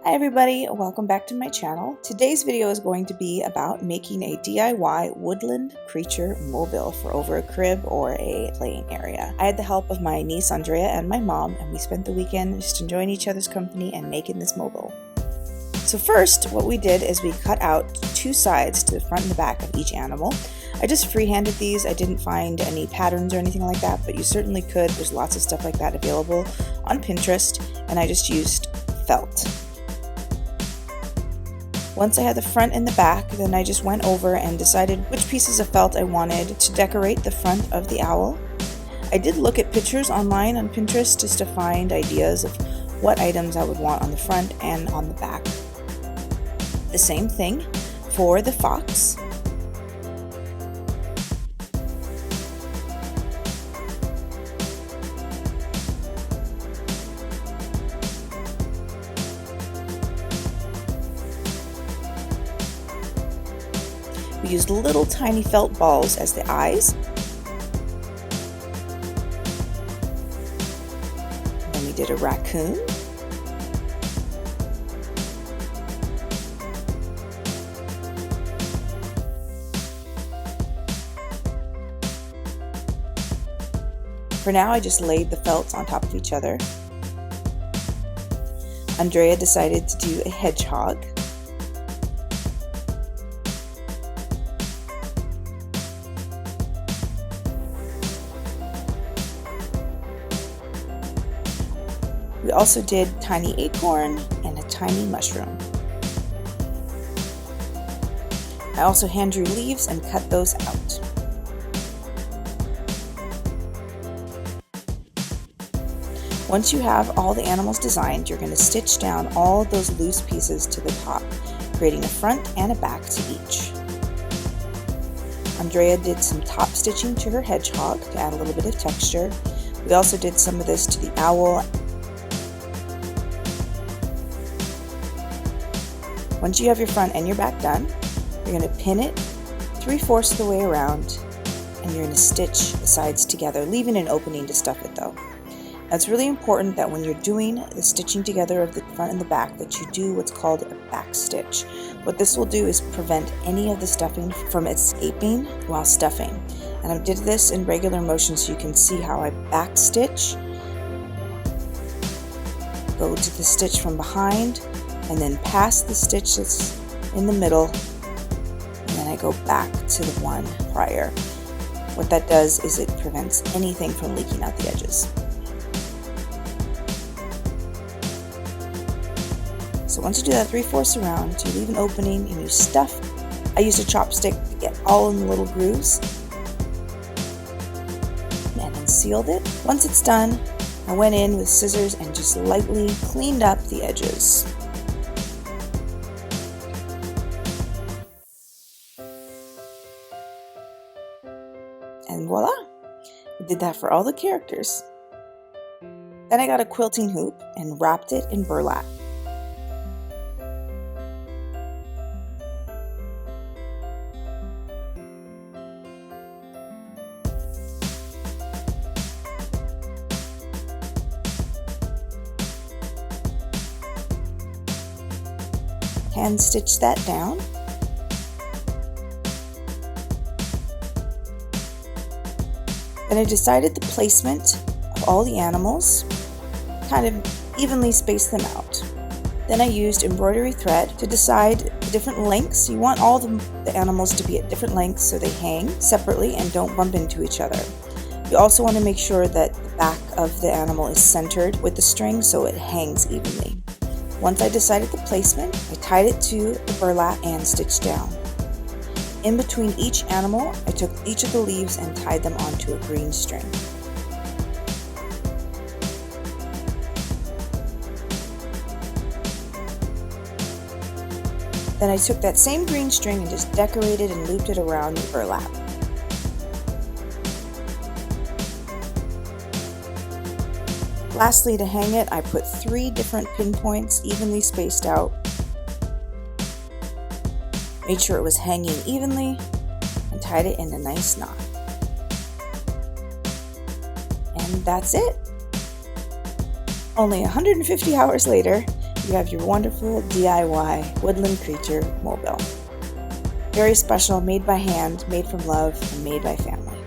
Hi everybody, welcome back to my channel. Today's video is going to be about making a DIY woodland creature mobile for over a crib or a playing area. I had the help of my niece Andrea and my mom, and we spent the weekend just enjoying each other's company and making this mobile. So first, what we did is we cut out two sides to the front and the back of each animal. I just freehanded these. I didn't find any patterns or anything like that, but you certainly could. There's lots of stuff like that available on Pinterest, and I just used felt. Once I had the front and the back, then I just went over and decided which pieces of felt I wanted to decorate the front of the owl. I did look at pictures online on Pinterest just to find ideas of what items I would want on the front and on the back. The same thing for the fox. We used little tiny felt balls as the eyes. Then we did a raccoon. For now, I just laid the felts on top of each other. Andrea decided to do a hedgehog. We also did tiny acorn and a tiny mushroom. I also hand drew leaves and cut those out. Once you have all the animals designed, you're going to stitch down all those loose pieces to the top, creating a front and a back to each. Andrea did some top stitching to her hedgehog to add a little bit of texture. We also did some of this to the owl. Once you have your front and your back done, you're going to pin it 3/4 of the way around, and you're going to stitch the sides together, leaving an opening to stuff it though. Now it's really important that when you're doing the stitching together of the front and the back that you do what's called a back stitch. What this will do is prevent any of the stuffing from escaping while stuffing. And I did this in regular motion so you can see how I back stitch, go to the stitch from behind, and then past the stitch that's in the middle, and then I go back to the one prior. What that does is it prevents anything from leaking out the edges. So once you do that 3/4 around, you leave an opening and you stuff. I used a chopstick to get all in the little grooves, and then sealed it. Once it's done, I went in with scissors and just lightly cleaned up the edges. And voila! I did that for all the characters. Then I got a quilting hoop and wrapped it in burlap. Hand stitch that down. Then I decided the placement of all the animals, kind of evenly space them out. Then I used embroidery thread to decide the different lengths. You want all the animals to be at different lengths so they hang separately and don't bump into each other. You also want to make sure that the back of the animal is centered with the string so it hangs evenly. Once I decided the placement, I tied it to the burlap and stitched down. In between each animal, I took each of the leaves and tied them onto a green string. Then I took that same green string and just decorated and looped it around the burlap. Lastly, to hang it, I put 3 different pinpoints evenly spaced out. Made sure it was hanging evenly and tied it in a nice knot. And that's it. Only 150 hours later, you have your wonderful DIY woodland creature mobile. Very special, made by hand, made from love, and made by family.